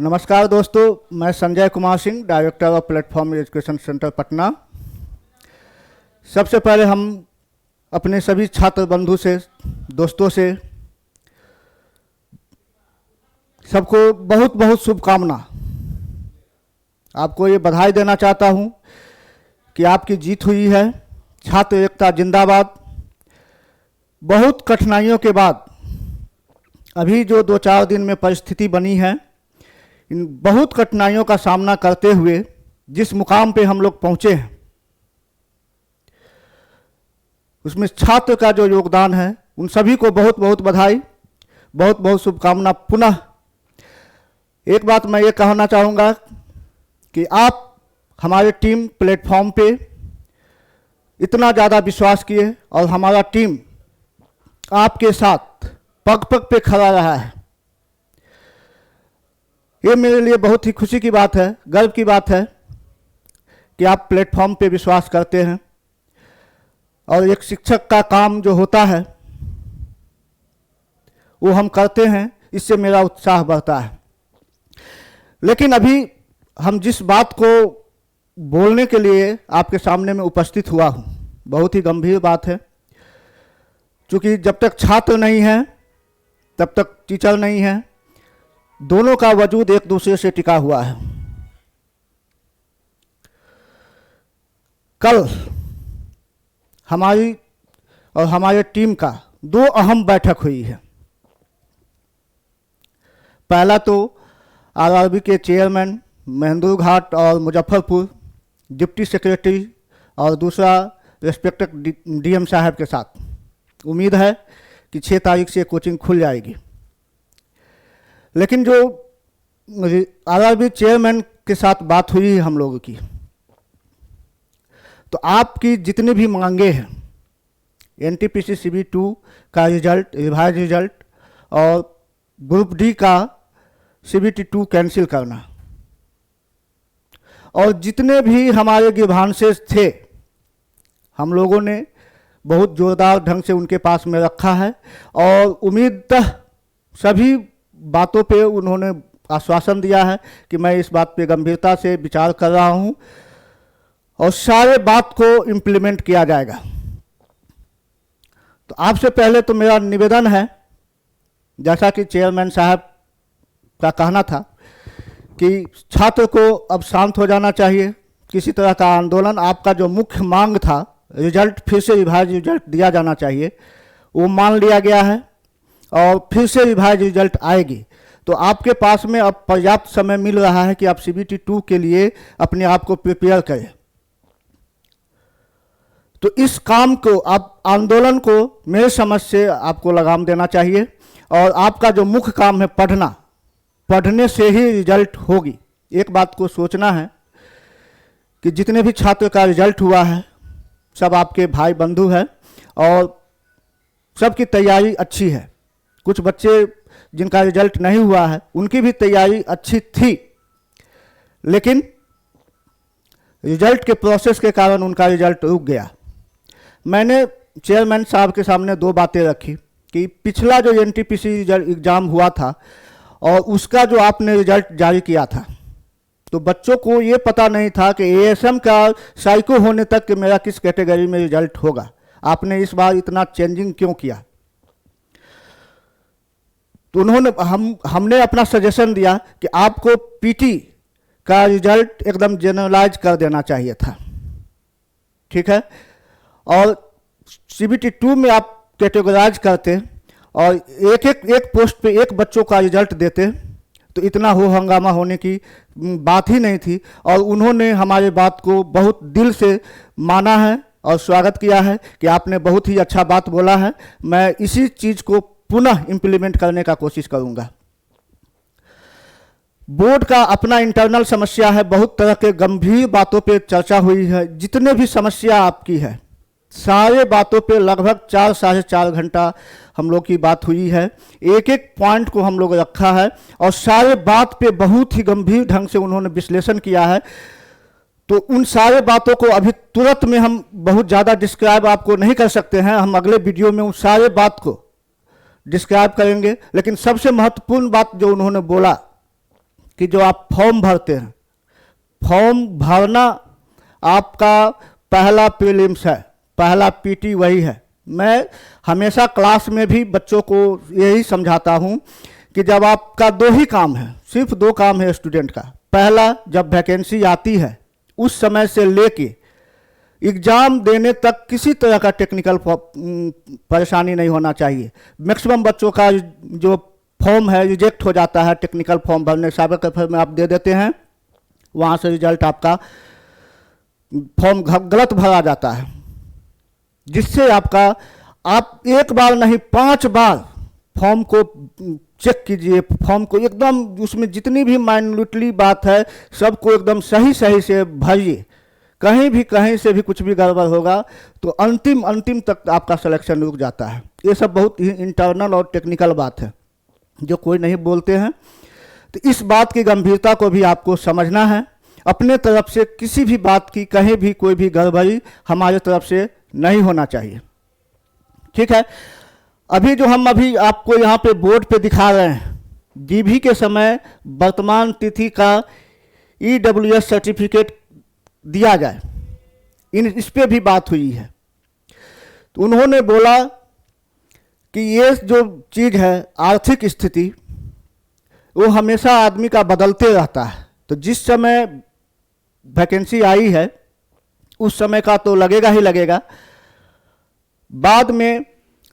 नमस्कार दोस्तों, मैं Sanjay Kumar Singh, director of platform education centre Patna. सबसे पहले हम अपने सभी छात्र बंधु से, दोस्तों से सबको बहुत बहुत शुभकामना। आपको ये बधाई देना चाहता हूँ कि आपकी जीत हुई है। छात्र एकता जिंदाबाद। बहुत कठिनाइयों के बाद अभी जो 2-4 दिन में परिस्थिति बनी है, इन बहुत कठिनाइयों का सामना करते हुए जिस मुकाम पे हम लोग पहुंचे हैं, उसमें छात्र का जो योगदान है, उन सभी को बहुत बहुत बधाई, बहुत बहुत शुभकामना। पुनः एक बात मैं ये कहना चाहूँगा कि आप हमारे टीम प्लेटफॉर्म पे इतना ज़्यादा विश्वास किए और हमारा टीम आपके साथ पग पग पे खड़ा रहा है। ये मेरे लिए बहुत ही खुशी की बात है, गर्व की बात है कि आप प्लेटफॉर्म पे विश्वास करते हैं। और एक शिक्षक का काम जो होता है वो हम करते हैं, इससे मेरा उत्साह बढ़ता है। लेकिन अभी हम जिस बात को बोलने के लिए आपके सामने में उपस्थित हुआ हूँ, बहुत ही गंभीर बात है। क्योंकि जब तक छात्र नहीं है तब तक टीचर नहीं है, दोनों का वजूद एक दूसरे से टिका हुआ है। कल हमारी और हमारे टीम का 2 अहम बैठक हुई है। पहला तो आरआरबी के चेयरमैन महेंद्र घाट और मुजफ्फरपुर डिप्टी सेक्रेटरी, और दूसरा रेस्पेक्टेड डीएम साहब के साथ। उम्मीद है कि 6 तारीख से कोचिंग खुल जाएगी। लेकिन जो आरआरबी चेयरमैन के साथ बात हुई है हम लोगों की, तो आपकी जितनी भी मांगे हैं, एनटीपीसी CB2 का रिजल्ट, रिवाइज रिजल्ट, और ग्रुप डी का CBT2 कैंसिल करना, और जितने भी हमारे ग्रीवांसेस थे, हम लोगों ने बहुत जोरदार ढंग से उनके पास में रखा है। और उम्मीदतः सभी बातों पे उन्होंने आश्वासन दिया है कि मैं इस बात पे गंभीरता से विचार कर रहा हूं और सारे बात को इम्प्लीमेंट किया जाएगा। तो आपसे पहले तो मेरा निवेदन है, जैसा कि चेयरमैन साहब का कहना था कि छात्र को अब शांत हो जाना चाहिए, किसी तरह का आंदोलन, आपका जो मुख्य मांग था रिजल्ट फिर से रिवाइज रिजल्ट दिया जाना चाहिए, वो मान लिया गया है और फिर से रिवाइज रिजल्ट आएगी। तो आपके पास में अब पर्याप्त समय मिल रहा है कि आप CBT2 के लिए अपने आप को प्रिपेयर करें। तो इस काम को, आप आंदोलन को मेरे समझ से आपको लगाम देना चाहिए। और आपका जो मुख्य काम है पढ़ना, पढ़ने से ही रिजल्ट होगी। एक बात को सोचना है कि जितने भी छात्र का रिजल्ट हुआ है सब आपके भाई बंधु हैं और सबकी तैयारी अच्छी है। कुछ बच्चे जिनका रिजल्ट नहीं हुआ है उनकी भी तैयारी अच्छी थी, लेकिन रिजल्ट के प्रोसेस के कारण उनका रिजल्ट रुक गया। मैंने चेयरमैन साहब के सामने 2 बातें रखी कि पिछला जो NTPC एग्ज़ाम हुआ था और उसका जो आपने रिजल्ट जारी किया था, तो बच्चों को ये पता नहीं था कि ASM का साइको होने तक कि मेरा किस कैटेगरी में रिजल्ट होगा। आपने इस बार इतना चेंजिंग क्यों किया? तो हमने अपना सजेशन दिया कि आपको PT का रिजल्ट एकदम जनरलाइज कर देना चाहिए था, ठीक है, और CBT2 में आप कैटेगराइज करते और एक पोस्ट पे एक बच्चों का रिजल्ट देते तो इतना हो हंगामा होने की बात ही नहीं थी। और उन्होंने हमारे बात को बहुत दिल से माना है और स्वागत किया है कि आपने बहुत ही अच्छा बात बोला है। मैं इसी चीज़ को पुनः इम्प्लीमेंट करने का कोशिश करूंगा। बोर्ड का अपना इंटरनल समस्या है, बहुत तरह के गंभीर बातों पे चर्चा हुई है। जितने भी समस्या आपकी है, सारे बातों पे लगभग 4-4.5 घंटा हम लोग की बात हुई है। एक एक पॉइंट को हम लोग रखा है और सारे बात पे बहुत ही गंभीर ढंग से उन्होंने विश्लेषण किया है। तो उन सारे बातों को अभी तुरंत में हम बहुत ज़्यादा डिस्क्राइब आपको नहीं कर सकते हैं। हम अगले वीडियो में उन सारे बात को डिस्क्राइब करेंगे। लेकिन सबसे महत्वपूर्ण बात जो उन्होंने बोला कि जो आप फॉर्म भरते हैं, फॉर्म भरना आपका पहला प्रीलिम्स है, पहला पीटी वही है। मैं हमेशा क्लास में भी बच्चों को यही समझाता हूँ कि जब आपका दो ही काम है, सिर्फ दो काम है स्टूडेंट का। पहला, जब वैकेंसी आती है उस समय से लेके एग्ज़ाम देने तक किसी तरह का टेक्निकल परेशानी नहीं होना चाहिए। मैक्सिमम बच्चों का जो फॉर्म है रिजेक्ट हो जाता है, टेक्निकल फॉर्म भरने साइबर कैफे में आप दे देते हैं, वहाँ से रिजल्ट आपका फॉर्म गलत भरा जाता है, जिससे आपका आप एक बार नहीं 5 बार फॉर्म को चेक कीजिए। फॉर्म को एकदम उसमें जितनी भी माइन्यूटली बात है सबको एकदम सही से भरिए। कहीं से भी कुछ भी गड़बड़ होगा तो अंतिम तक आपका सिलेक्शन रुक जाता है। ये सब बहुत ही इंटरनल और टेक्निकल बात है जो कोई नहीं बोलते हैं। तो इस बात की गंभीरता को भी आपको समझना है। अपने तरफ से किसी भी बात की कहीं भी कोई भी गड़बड़ी हमारे तरफ से नहीं होना चाहिए, ठीक है। अभी जो हम आपको यहाँ पे बोर्ड पे दिखा रहे हैं, डीवी के समय वर्तमान तिथि का EWS सर्टिफिकेट दिया जाए, इस पे भी बात हुई है। तो उन्होंने बोला कि ये जो चीज़ है आर्थिक स्थिति, वो हमेशा आदमी का बदलते रहता है। तो जिस समय वैकेंसी आई है उस समय का तो लगेगा ही लगेगा, बाद में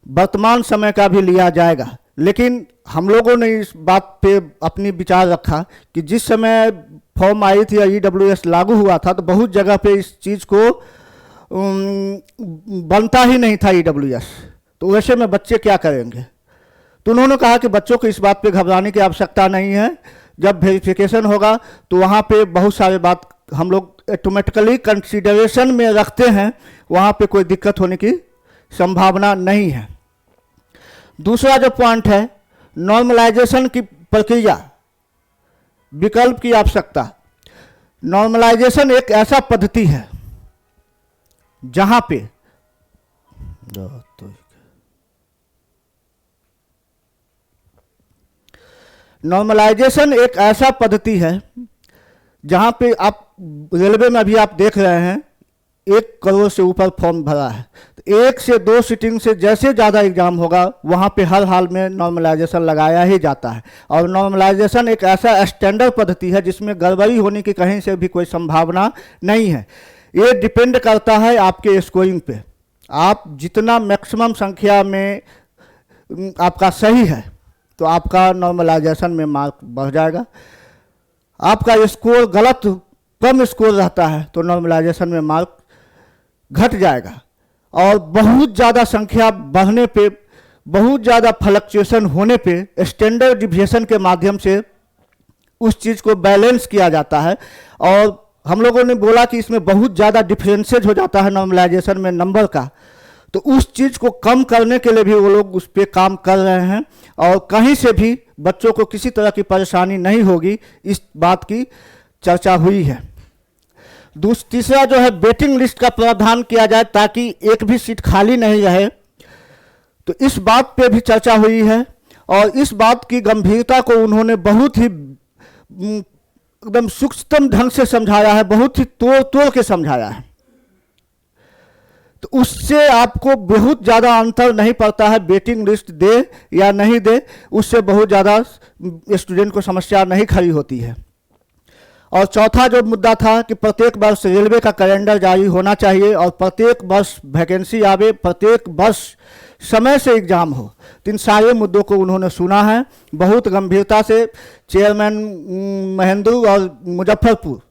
वर्तमान समय का भी लिया जाएगा। लेकिन हम लोगों ने इस बात पे अपनी विचार रखा कि जिस समय फॉर्म आई थी या EWS लागू हुआ था तो बहुत जगह पे इस चीज़ को बनता ही नहीं था EWS, तो वैसे में बच्चे क्या करेंगे। तो उन्होंने कहा कि बच्चों को इस बात पे घबराने की आवश्यकता नहीं है। जब वेरिफिकेशन होगा तो वहाँ पे बहुत सारे बात हम लोग ऑटोमेटिकली कंसीडरेशन में रखते हैं, वहाँ पे कोई दिक्कत होने की संभावना नहीं है। दूसरा जो पॉइंट है, नॉर्मलाइजेशन की प्रक्रिया, विकल्प की आवश्यकता। नॉर्मलाइजेशन एक ऐसा पद्धति है जहां पे नॉर्मलाइजेशन एक ऐसा पद्धति है जहां पे आप रेलवे में अभी आप देख रहे हैं 1 करोड़ से ऊपर फॉर्म भरा है, तो 1 से 2 सीटिंग से जैसे ज़्यादा एग्जाम होगा वहाँ पे हर हाल में नॉर्मलाइजेशन लगाया ही जाता है। और नॉर्मलाइजेशन एक ऐसा स्टैंडर्ड पद्धति है जिसमें गड़बड़ी होने की कहीं से भी कोई संभावना नहीं है। ये डिपेंड करता है आपके स्कोरिंग पे। आप जितना मैक्सिमम संख्या में आपका सही है तो आपका नॉर्मलाइजेशन में मार्क बढ़ जाएगा। आपका स्कोर गलत, कम स्कोर रहता है तो नॉर्मलाइजेशन में मार्क घट जाएगा। और बहुत ज़्यादा संख्या बढ़ने पे, बहुत ज़्यादा फ्लक्चुएशन होने पे स्टैंडर्ड डिविएशन के माध्यम से उस चीज़ को बैलेंस किया जाता है। और हम लोगों ने बोला कि इसमें बहुत ज़्यादा डिफरेंसेज हो जाता है नॉर्मलाइजेशन में नंबर का, तो उस चीज़ को कम करने के लिए भी वो लोग उस पर काम कर रहे हैं और कहीं से भी बच्चों को किसी तरह की परेशानी नहीं होगी, इस बात की चर्चा हुई है। तीसरा जो है, वेटिंग लिस्ट का प्रावधान किया जाए ताकि एक भी सीट खाली नहीं रहे, तो इस बात पे भी चर्चा हुई है। और इस बात की गंभीरता को उन्होंने बहुत ही एकदम सूक्ष्म ढंग से समझाया है, बहुत ही तोड़ के समझाया है। तो उससे आपको बहुत ज़्यादा अंतर नहीं पड़ता है, वेटिंग लिस्ट दे या नहीं दे, उससे बहुत ज़्यादा स्टूडेंट को समस्या नहीं खड़ी होती है। और चौथा जो मुद्दा था कि प्रत्येक वर्ष रेलवे का कैलेंडर जारी होना चाहिए और प्रत्येक वर्ष वैकेंसी आवे, प्रत्येक वर्ष समय से एग्जाम हो। तो इन सारे मुद्दों को उन्होंने सुना है बहुत गंभीरता से। चेयरमैन महेंद्र और मुजफ्फरपुर,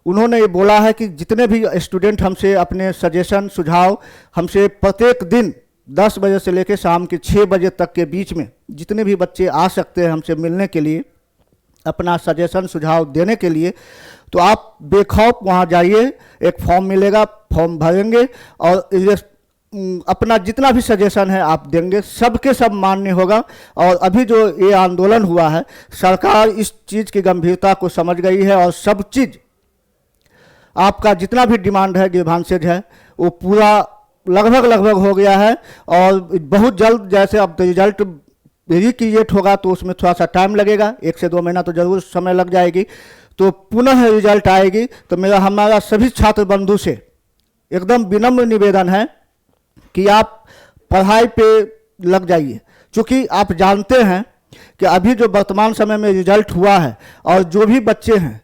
उन्होंने ये बोला है कि जितने भी स्टूडेंट हमसे अपने सजेशन सुझाव हमसे प्रत्येक दिन 10 बजे से लेकर शाम के 6 बजे तक के बीच में जितने भी बच्चे आ सकते हैं हमसे मिलने के लिए, अपना सजेशन सुझाव देने के लिए, तो आप बेखौफ वहाँ जाइए। एक फॉर्म मिलेगा, फॉर्म भरेंगे और अपना जितना भी सजेशन है आप देंगे, सबके सब मान्य होगा। और अभी जो ये आंदोलन हुआ है, सरकार इस चीज़ की गंभीरता को समझ गई है और सब चीज़ आपका जितना भी डिमांड है, ग्रीवांसेज है, वो पूरा लगभग हो गया है। और बहुत जल्द जैसे अब रिजल्ट रिक्रिएट होगा तो उसमें थोड़ा सा टाइम लगेगा, 1 से 2 महीना तो ज़रूर समय लग जाएगी। तो पुनः रिजल्ट आएगी। तो हमारा सभी छात्र बंधु से एकदम विनम्र निवेदन है कि आप पढ़ाई पे लग जाइए, क्योंकि आप जानते हैं कि अभी जो वर्तमान समय में रिजल्ट हुआ है और जो भी बच्चे हैं,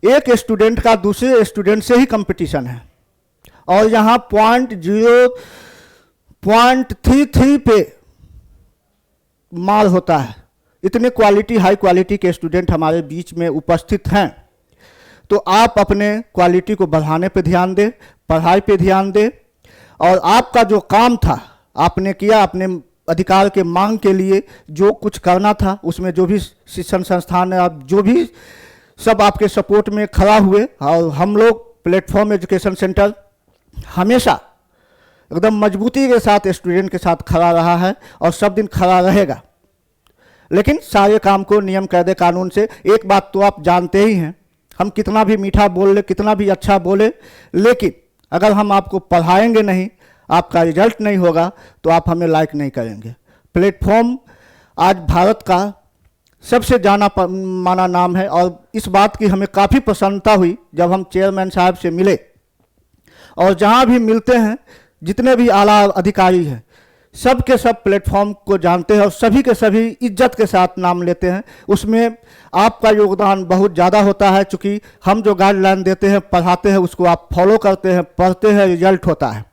एक स्टूडेंट का दूसरे स्टूडेंट से ही कंपटीशन है और यहाँ 0.33 पे मार होता है। इतने हाई क्वालिटी के स्टूडेंट हमारे बीच में उपस्थित हैं। तो आप अपने क्वालिटी को बढ़ाने पे ध्यान दें, पढ़ाई पे ध्यान दें और आपका जो काम था आपने किया, अपने अधिकार के मांग के लिए जो कुछ करना था उसमें जो भी शिक्षण संस्थान है, आप जो भी सब आपके सपोर्ट में खड़ा हुए। और हम लोग प्लेटफॉर्म एजुकेशन सेंटर हमेशा एकदम मजबूती के साथ स्टूडेंट के साथ खड़ा रहा है और सब दिन खड़ा रहेगा। लेकिन सारे काम को नियम कायदे कानून से, एक बात तो आप जानते ही हैं, हम कितना भी मीठा बोल ले, कितना भी अच्छा बोले, लेकिन अगर हम आपको पढ़ाएंगे नहीं, आपका रिजल्ट नहीं होगा तो आप हमें लाइक नहीं करेंगे। प्लेटफॉर्म आज भारत का सबसे जाना माना नाम है और इस बात की हमें काफ़ी प्रसन्नता हुई जब हम चेयरमैन साहब से मिले और जहाँ भी मिलते हैं जितने भी आला अधिकारी हैं सब के सब प्लेटफॉर्म को जानते हैं और सभी के सभी इज्जत के साथ नाम लेते हैं। उसमें आपका योगदान बहुत ज़्यादा होता है, क्योंकि हम जो गाइडलाइन देते हैं, पढ़ाते हैं, उसको आप फॉलो करते हैं, पढ़ते हैं, रिजल्ट होता है।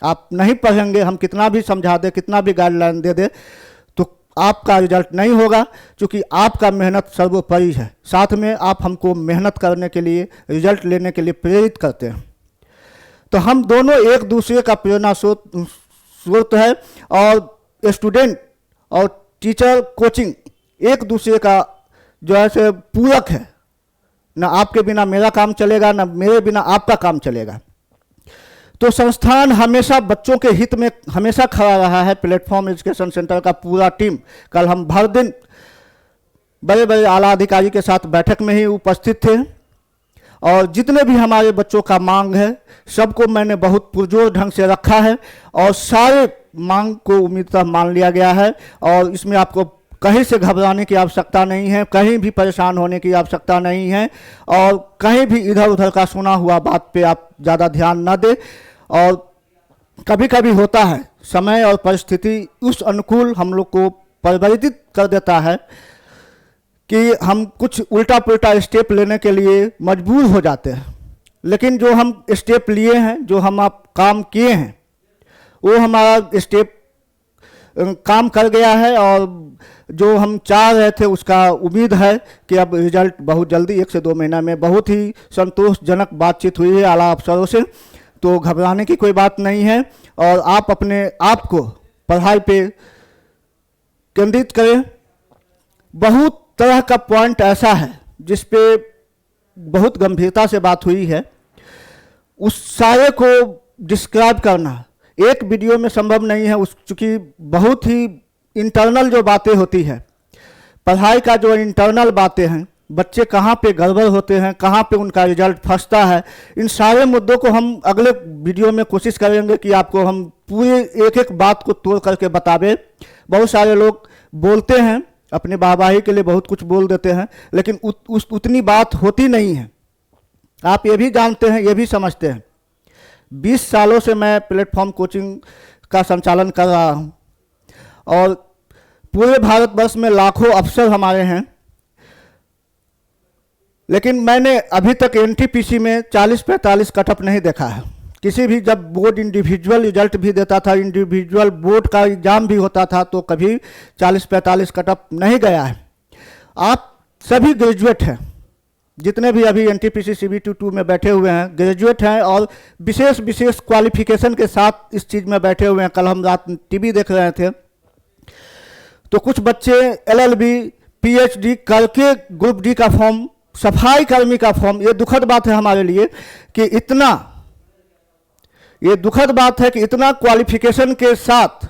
आप नहीं पढ़ेंगे, हम कितना भी समझा दें, कितना भी गाइडलाइन दे दे, तो आपका रिजल्ट नहीं होगा, क्योंकि आपका मेहनत सर्वोपरि है। साथ में आप हमको मेहनत करने के लिए, रिजल्ट लेने के लिए प्रेरित करते हैं। तो हम दोनों एक दूसरे का प्रेरणा स्रोत है और स्टूडेंट और टीचर कोचिंग एक दूसरे का जो है से पूरक है। ना आपके बिना मेरा काम चलेगा, ना मेरे बिना आपका काम चलेगा। तो संस्थान हमेशा बच्चों के हित में हमेशा खड़ा रहा है। प्लेटफॉर्म एजुकेशन सेंटर का पूरा टीम, कल हम भर दिन बड़े बड़े आला अधिकारी के साथ बैठक में ही उपस्थित थे और जितने भी हमारे बच्चों का मांग है सबको मैंने बहुत पुरजोर ढंग से रखा है और सारे मांग को उम्मीदतः मान लिया गया है। और इसमें आपको कहीं से घबराने की आवश्यकता नहीं है, कहीं भी परेशान होने की आवश्यकता नहीं है और कहीं भी इधर उधर का सुना हुआ बात पे आप ज़्यादा ध्यान न दें। और कभी कभी होता है समय और परिस्थिति उस अनुकूल हम लोग को परिवर्तित कर देता है कि हम कुछ उल्टा पुल्टा स्टेप लेने के लिए मजबूर हो जाते हैं। लेकिन जो हम स्टेप लिए हैं, जो हम आप काम किए हैं, वो हमारा स्टेप काम कर गया है और जो हम चाह रहे थे उसका उम्मीद है कि अब रिजल्ट बहुत जल्दी 1 से 2 महीना में। बहुत ही संतोषजनक बातचीत हुई है आला अफसरों से, तो घबराने की कोई बात नहीं है और आप अपने आप को पढ़ाई पे केंद्रित करें। बहुत तरह का पॉइंट ऐसा है जिस पे बहुत गंभीरता से बात हुई है, उस सारे को डिस्क्राइब करना एक वीडियो में संभव नहीं है, चूँकि बहुत ही इंटरनल जो बातें होती है, पढ़ाई का जो इंटरनल बातें हैं, बच्चे कहाँ पे गड़बड़ होते हैं, कहाँ पे उनका रिजल्ट फंसता है, इन सारे मुद्दों को हम अगले वीडियो में कोशिश करेंगे कि आपको हम पूरे एक एक बात को तोड़ करके बतावें। बहुत सारे लोग बोलते हैं, अपने वाहवाही के लिए बहुत कुछ बोल देते हैं, लेकिन उतनी बात होती नहीं है। आप ये भी जानते हैं, ये भी समझते हैं, 20 सालों से मैं प्लेटफॉर्म कोचिंग का संचालन कर रहा हूँ और पूरे भारतवर्ष में लाखों अफसर हमारे हैं, लेकिन मैंने अभी तक एनटीपीसी में 40-45 कटअप नहीं देखा है। किसी भी जब बोर्ड इंडिविजुअल रिजल्ट भी देता था, इंडिविजुअल बोर्ड का एग्जाम भी होता था, तो कभी 40-45 कटअप नहीं गया है। आप सभी ग्रेजुएट हैं, जितने भी अभी एनटीपीसी CBT 2 में बैठे हुए हैं ग्रेजुएट हैं और विशेष क्वालिफिकेशन के साथ इस चीज़ में बैठे हुए हैं। कल हम रात टीवी देख रहे थे तो कुछ बच्चे LLB PhD करके ग्रुप D का फॉर्म, सफाई कर्मी का फॉर्म, ये दुखद बात है हमारे लिए कि इतना क्वालिफिकेशन के साथ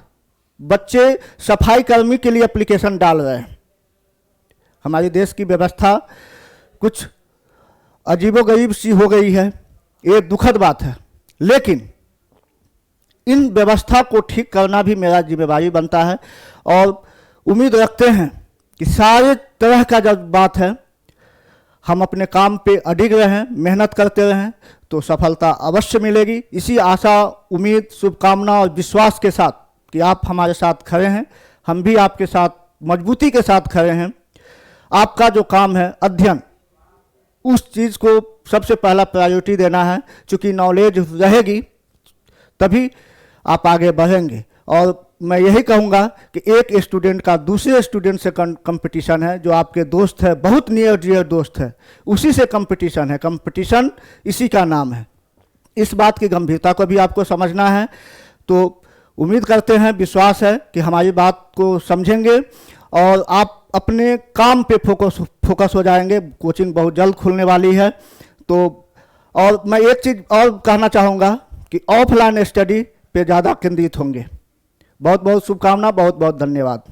बच्चे सफाई कर्मी के लिए एप्लीकेशन डाल रहे हैं। हमारे देश की व्यवस्था कुछ अजीबोगरीब सी हो गई है, ये दुखद बात है, लेकिन इन व्यवस्था को ठीक करना भी मेरा जिम्मेदारी बनता है और उम्मीद रखते हैं कि सारे तरह का जब बात है, हम अपने काम पे अडिग रहें, मेहनत करते रहें तो सफलता अवश्य मिलेगी। इसी आशा, उम्मीद, शुभकामना और विश्वास के साथ कि आप हमारे साथ खड़े हैं, हम भी आपके साथ मजबूती के साथ खड़े हैं। आपका जो काम है अध्ययन, उस चीज़ को सबसे पहला प्रायोरिटी देना है, क्योंकि नॉलेज रहेगी तभी आप आगे बढ़ेंगे। और मैं यही कहूँगा कि एक स्टूडेंट का दूसरे स्टूडेंट से कंपटीशन है, जो आपके दोस्त है, बहुत नियर डियर दोस्त है, उसी से कंपटीशन है। कंपटीशन इसी का नाम है। इस बात की गंभीरता को भी आपको समझना है। तो उम्मीद करते हैं, विश्वास है कि हमारी बात को समझेंगे और आप अपने काम पे फोकस हो जाएंगे। कोचिंग बहुत जल्द खुलने वाली है। तो और मैं एक चीज़ और कहना चाहूँगा कि ऑफलाइन स्टडी पे ज़्यादा केंद्रित होंगे। बहुत बहुत शुभकामना, बहुत बहुत धन्यवाद।